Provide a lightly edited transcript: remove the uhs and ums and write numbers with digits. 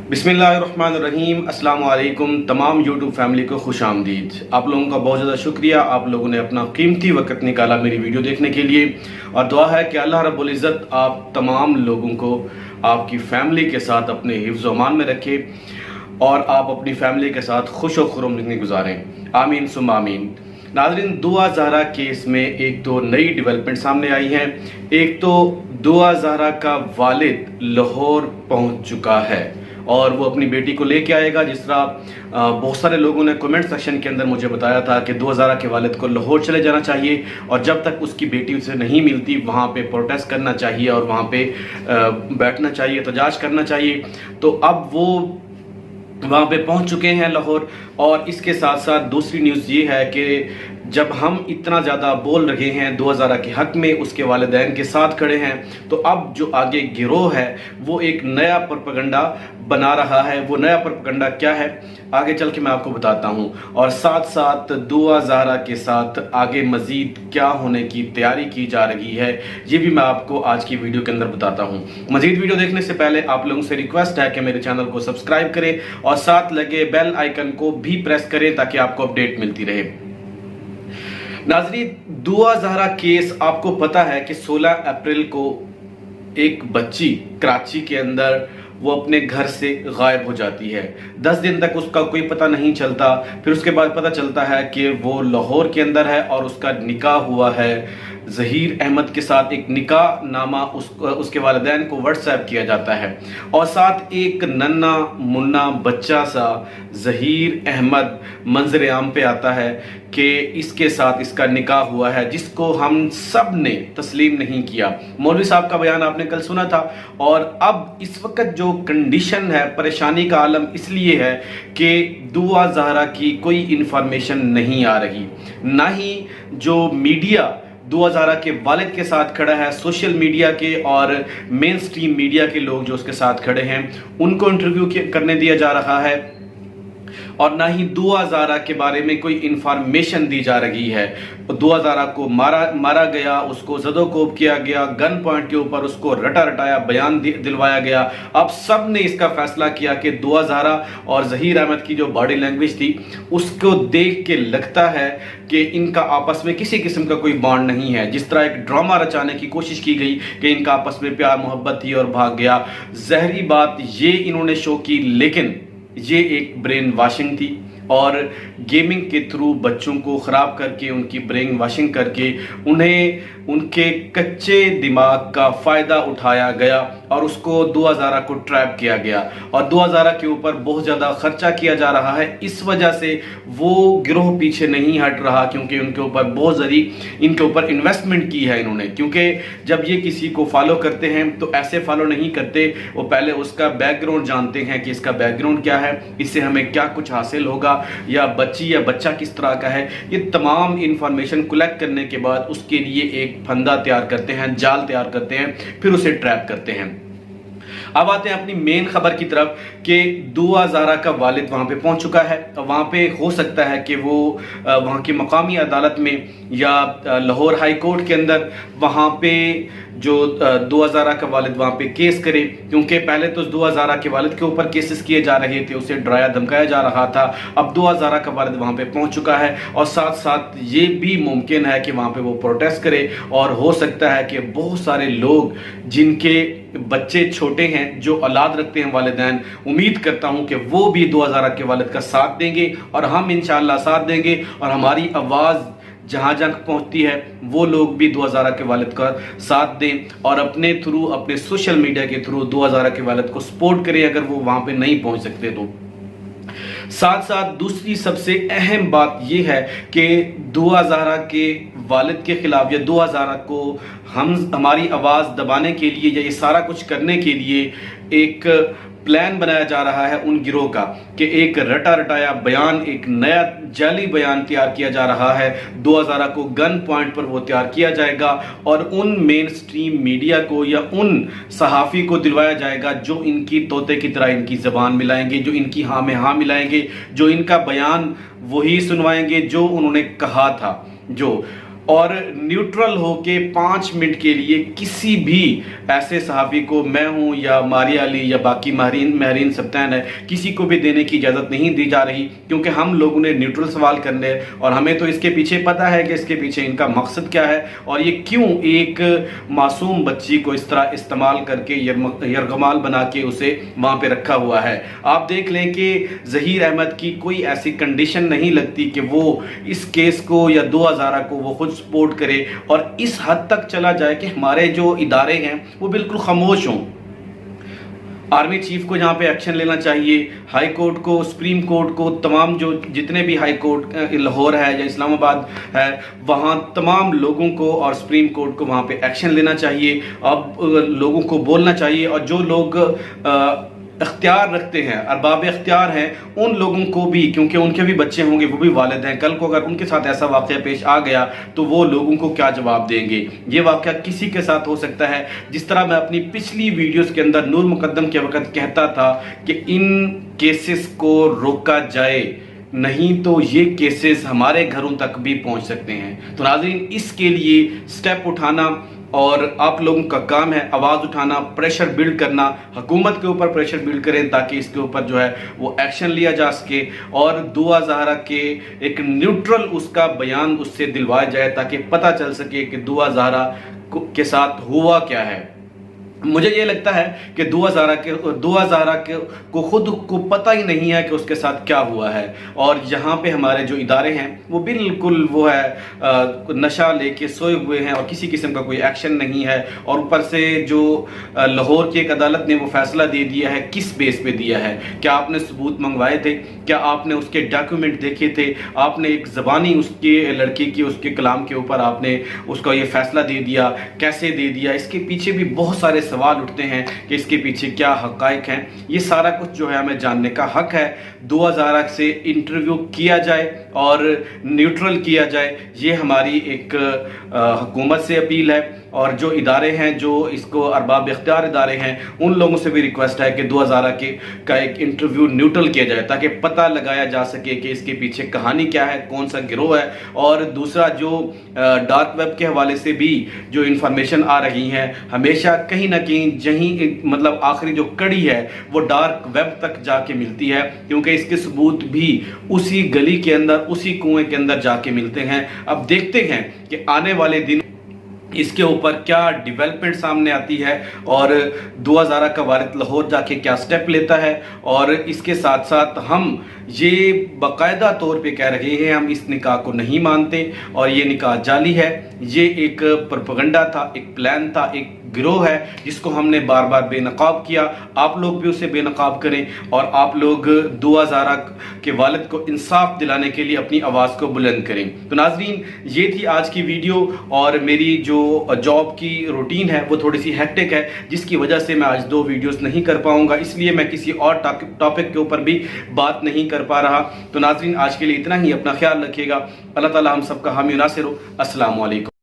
बिस्मिल्लाहिर्रहमानिर्रहीम। अस्सलाम वालेकुम तमाम यूट्यूब फैमिली को खुश आमदीद। आप लोगों का बहुत ज़्यादा शुक्रिया, आप लोगों ने अपना कीमती वक्त निकाला मेरी वीडियो देखने के लिए, और दुआ है कि अल्लाह रब्बुल इज़्ज़त आप तमाम लोगों को आपकी फ़ैमिली के साथ अपने हिफ्ज़ व अमान में रखे और आप अपनी फ़ैमिली के साथ खुश व खुर्रम ज़िंदगी गुजारें। आमीन सुम आमीन। नाज़रीन, दुआ ज़हरा केस में एक तो नई डेवलपमेंट सामने आई है। एक तो दुआ ज़हरा का वालिद लाहौर पहुंच चुका है और वो अपनी बेटी को लेके आएगा। जिस तरह बहुत सारे लोगों ने कमेंट सेक्शन के अंदर मुझे बताया था कि दुआ ज़हरा के वालिद को लाहौर चले जाना चाहिए और जब तक उसकी बेटी उसे नहीं मिलती वहाँ पे प्रोटेस्ट करना चाहिए और वहाँ पे बैठना चाहिए, एहतजाज करना चाहिए। तो अब वो वहाँ पे पहुँच चुके हैं लाहौर। और इसके साथ साथ दूसरी न्यूज़ ये है कि जब हम इतना ज़्यादा बोल रहे हैं दुआ ज़हरा के हक़ में, उसके वालिदैन के साथ खड़े हैं, तो अब जो आगे गिरोह है वो एक नया प्रोपेगेंडा बना रहा है। वो नया प्रोपेगेंडा क्या है आगे चल के मैं आपको बताता हूँ, और साथ साथ दुआ ज़हरा के साथ आगे मज़ीद क्या होने की तैयारी की जा रही है ये भी मैं आपको आज की वीडियो के अंदर बताता हूँ। मज़ीद वीडियो देखने से पहले आप लोगों से रिक्वेस्ट है कि मेरे चैनल को सब्सक्राइब करें और साथ लगे बेल आइकन को भी प्रेस करें ताकि आपको अपडेट मिलती रहे। नाज़रीन, दुआ ज़हरा केस आपको पता है कि 16 अप्रैल को एक बच्ची कराची के अंदर वो अपने घर से गायब हो जाती है। 10 दिन तक उसका कोई पता नहीं चलता। फिर उसके बाद पता चलता है कि वो लाहौर के अंदर है और उसका निकाह हुआ है ज़हीर अहमद के साथ। एक निकाह नामा उसके वालिदैन को व्हाट्सएप किया जाता है और साथ एक नन्ना मुन्ना बच्चा सा ज़हीर अहमद मंजर आम पे आता है कि इसके साथ इसका निकाह हुआ है, जिसको हम सब ने तस्लीम नहीं किया। मौलवी साहब का बयान आपने कल सुना था। और अब इस वक्त जो कंडीशन है, परेशानी का आलम इसलिए है कि दुआ ज़हरा की कोई इंफॉर्मेशन नहीं आ रही, ना ही जो मीडिया दुआ ज़हरा के वालिद के साथ खड़ा है, सोशल मीडिया के और मेन स्ट्रीम मीडिया के लोग जो उसके साथ खड़े हैं उनको इंटरव्यू करने दिया जा रहा है, और ना ही दुआ ज़हरा के बारे में कोई इंफॉर्मेशन दी जा रही है। दुआ ज़हरा को मारा गया, उसको ज़दोकोब किया गया, गन पॉइंट के ऊपर उसको रटा रटाया बयान दिलवाया गया। अब सब ने इसका फैसला किया कि दुआ ज़हरा और ज़हीर अहमद की जो बॉडी लैंग्वेज थी उसको देख के लगता है कि इनका आपस में किसी किस्म का कोई बॉन्ड नहीं है। जिस तरह एक ड्रामा रचाने की कोशिश की गई कि इनका आपस में प्यार मोहब्बत थी और भाग गया। ज़हरी बात ये इन्होंने शो की, लेकिन ये एक ब्रेन वॉशिंग थी और गेमिंग के थ्रू बच्चों को ख़राब करके, उनकी ब्रेन वॉशिंग करके उन्हें उनके कच्चे दिमाग का फ़ायदा उठाया गया और उसको दुआ ज़हरा को ट्रैप किया गया और दुआ ज़हरा के ऊपर बहुत ज़्यादा खर्चा किया जा रहा है। इस वजह से वो गिरोह पीछे नहीं हट रहा, क्योंकि उनके ऊपर बहुत ज़्यादा इनके ऊपर इन्वेस्टमेंट की है इन्होंने। क्योंकि जब ये किसी को फॉलो करते हैं तो ऐसे फॉलो नहीं करते, वो पहले उसका बैकग्राउंड जानते हैं कि इसका बैकग्राउंड क्या है, इससे हमें क्या कुछ हासिल होगा, या बच्ची या बच्चा किस तरह का है। ये तमाम इंफॉर्मेशन कलेक्ट करने के बाद उसके लिए एक फंदा तैयार करते हैं, जाल तैयार करते हैं, फिर उसे ट्रैप करते हैं। अब आते हैं अपनी मेन खबर की तरफ कि दुआ ज़हरा का वालिद वहाँ पे पहुँच चुका है। वहाँ पे हो सकता है कि वो वहाँ की मकामी अदालत में या लाहौर हाई कोर्ट के अंदर वहाँ पे जो दुआ ज़हरा का वालिद वहाँ पे केस करे, क्योंकि पहले तो दुआ ज़हरा के वालिद के ऊपर केसेस किए जा रहे थे, उसे डराया धमकाया जा रहा था। अब दुआ ज़हरा का वालिद वहाँ पे पहुँच चुका है और साथ साथ ये भी मुमकिन है कि वहाँ पे वो प्रोटेस्ट करे और हो सकता है कि बहुत सारे लोग जिनके बच्चे छोटे हैं, जो औलाद रखते हैं वालिदैन, उम्मीद करता हूँ कि वो भी दुआ ज़हरा के वालिद का साथ देंगे और हम इंशाअल्लाह साथ देंगे और हमारी आवाज़ जहाँ जहाँ पहुँचती है वो लोग भी दुआ ज़हरा के वालिद का साथ दें और अपने थ्रू, अपने सोशल मीडिया के थ्रू दुआ ज़हरा के वालिद को सपोर्ट करें अगर वो वहाँ पे नहीं पहुँच सकते तो। साथ साथ दूसरी सबसे अहम बात यह है कि दुआ ज़हरा के वालिद के खिलाफ या दुआ ज़हरा को हमारी आवाज़ दबाने के लिए या ये सारा कुछ करने के लिए एक प्लान बनाया जा रहा है उन गिरोह का कि एक रटा रटाया बयान, एक नया जाली बयान तैयार किया जा रहा है। दुआ ज़हरा को गन पॉइंट पर वो तैयार किया जाएगा और उन मेन स्ट्रीम मीडिया को या उन सहाफ़ी को दिलवाया जाएगा जो इनकी तोते की तरह इनकी ज़बान मिलाएंगे, जो इनकी हाँ में हाँ मिलाएंगे, जो इनका बयान वही सुनवाएंगे जो उन्होंने कहा था। जो اور نیوٹرل ہو کے 5 منٹ کے لیے کسی بھی ایسے صحافی کو، میں ہوں یا ماریا علی یا باقی ماہرین سبتین ہے، کسی کو بھی دینے کی اجازت نہیں دی جا رہی، کیونکہ ہم لوگوں نے نیوٹرل سوال کرنے ہیں اور ہمیں تو اس کے پیچھے پتہ ہے کہ اس کے پیچھے ان کا مقصد کیا ہے اور یہ کیوں ایک معصوم بچی کو اس طرح استعمال کر کے یرغمال بنا کے اسے وہاں پہ رکھا ہوا ہے۔ آپ دیکھ لیں کہ ظہیر احمد کی کوئی ایسی کنڈیشن نہیں لگتی کہ وہ اس کیس کو یا 2000 کو وہ خود سپورٹ کرے اور اس حد تک چلا جائے کہ ہمارے جو ادارے ہیں وہ بالکل خاموش ہوں۔ آرمی چیف کو یہاں پہ ایکشن لینا چاہیے، ہائی کورٹ کو، سپریم کورٹ کو، تمام جو جتنے بھی ہائی کورٹ لاہور ہے یا اسلام آباد ہے وہاں تمام لوگوں کو اور سپریم کورٹ کو وہاں پہ ایکشن لینا چاہیے۔ اب لوگوں کو بولنا چاہیے اور جو لوگ اختیار رکھتے ہیں، ارباب اختیار ہیں، ان لوگوں کو بھی، کیونکہ ان کے بھی بچے ہوں گے، وہ بھی والد ہیں، کل کو اگر ان کے ساتھ ایسا واقعہ پیش آ گیا تو وہ لوگوں کو کیا جواب دیں گے؟ یہ واقعہ کسی کے ساتھ ہو سکتا ہے۔ جس طرح میں اپنی پچھلی ویڈیوز کے اندر نور مقدم کے وقت کہتا تھا کہ ان کیسز کو روکا جائے، نہیں تو یہ کیسز ہمارے گھروں تک بھی پہنچ سکتے ہیں۔ تو ناظرین، اس کے لیے سٹیپ اٹھانا اور آپ لوگوں کا کام ہے آواز اٹھانا، پریشر بلڈ کرنا، حکومت کے اوپر پریشر بلڈ کریں تاکہ اس کے اوپر جو ہے وہ ایکشن لیا جا سکے اور دعا زہرا کے ایک نیوٹرل اس کا بیان اس سے دلوایا جائے تاکہ پتہ چل سکے کہ دعا زہرا کے ساتھ ہوا کیا ہے۔ مجھے یہ لگتا ہے کہ دعا زہرا کو خود کو پتہ ہی نہیں ہے کہ اس کے ساتھ کیا ہوا ہے، اور یہاں پہ ہمارے جو ادارے ہیں وہ بالکل وہ ہے نشہ لے کے سوئے ہوئے ہیں اور کسی قسم کا کوئی ایکشن نہیں ہے۔ اور اوپر سے جو لاہور کی ایک عدالت نے وہ فیصلہ دے دیا ہے، کس بیس پہ دیا ہے؟ کیا آپ نے ثبوت منگوائے تھے؟ کیا آپ نے اس کے ڈاکیومنٹ دیکھے تھے؟ آپ نے ایک زبانی اس کے لڑکی کی اس کے کلام کے اوپر آپ نے اس کا یہ فیصلہ دے دیا، کیسے دے دیا؟ اس کے پیچھے بھی بہت سارے سوال اٹھتے ہیں کہ اس کے پیچھے کیا حقائق ہیں۔ یہ سارا کچھ جو ہے ہمیں جاننے کا حق ہے۔ دعا زہرا سے انٹرویو کیا جائے اور نیوٹرل کیا جائے، یہ ہماری ایک حکومت سے اپیل ہے، اور جو ادارے ہیں، جو اس کو ارباب اختیار ادارے ہیں، ان لوگوں سے بھی ریکویسٹ ہے کہ دعا زہرا کا ایک انٹرویو نیوٹرل کیا جائے تاکہ پتہ لگایا جا سکے کہ اس کے پیچھے کہانی کیا ہے، کون سا گروہ ہے۔ اور دوسرا، جو ڈارک ویب کے حوالے سے بھی جو انفارمیشن آ رہی ہیں، ہمیشہ کہیں نہ کہیں مطلب آخری جو کڑی ہے وہ ڈارک ویب تک جا کے ملتی ہے، کیونکہ اس کے ثبوت بھی اسی گلی کے اندر، اسی کنویں کے اندر جا کے ملتے ہیں۔ اب دیکھتے ہیں کہ آنے والے دن اس کے اوپر کیا ڈیولپمنٹ سامنے آتی ہے اور دعا زہرا کا والد لاہور جا کے کیا سٹیپ لیتا ہے، اور اس کے ساتھ ساتھ ہم یہ باقاعدہ طور پہ کہہ رہے ہیں ہم اس نکاح کو نہیں مانتے اور یہ نکاح جعلی ہے، یہ ایک پروپیگنڈا تھا، ایک پلان تھا، ایک گروہ ہے جس کو ہم نے بار بار بے نقاب کیا۔ آپ لوگ بھی اسے بے نقاب کریں اور آپ لوگ دعا زہرا کے والد کو انصاف دلانے کے لیے اپنی آواز کو بلند کریں۔ تو ناظرین، یہ تھی آج کی ویڈیو، اور میری جو جاب کی روٹین ہے وہ تھوڑی سی ہیکٹک ہے، جس کی وجہ سے میں آج 2 ویڈیوز نہیں کر پاؤں گا، اس لیے میں کسی اور ٹاپک کے اوپر بھی بات نہیں کر پا رہا۔ تو ناظرین، آج کے لیے اتنا ہی، اپنا خیال رکھیے گا۔ اللہ تعالی ہم سب کا حامی و ناصر ہو۔ السلام علیکم۔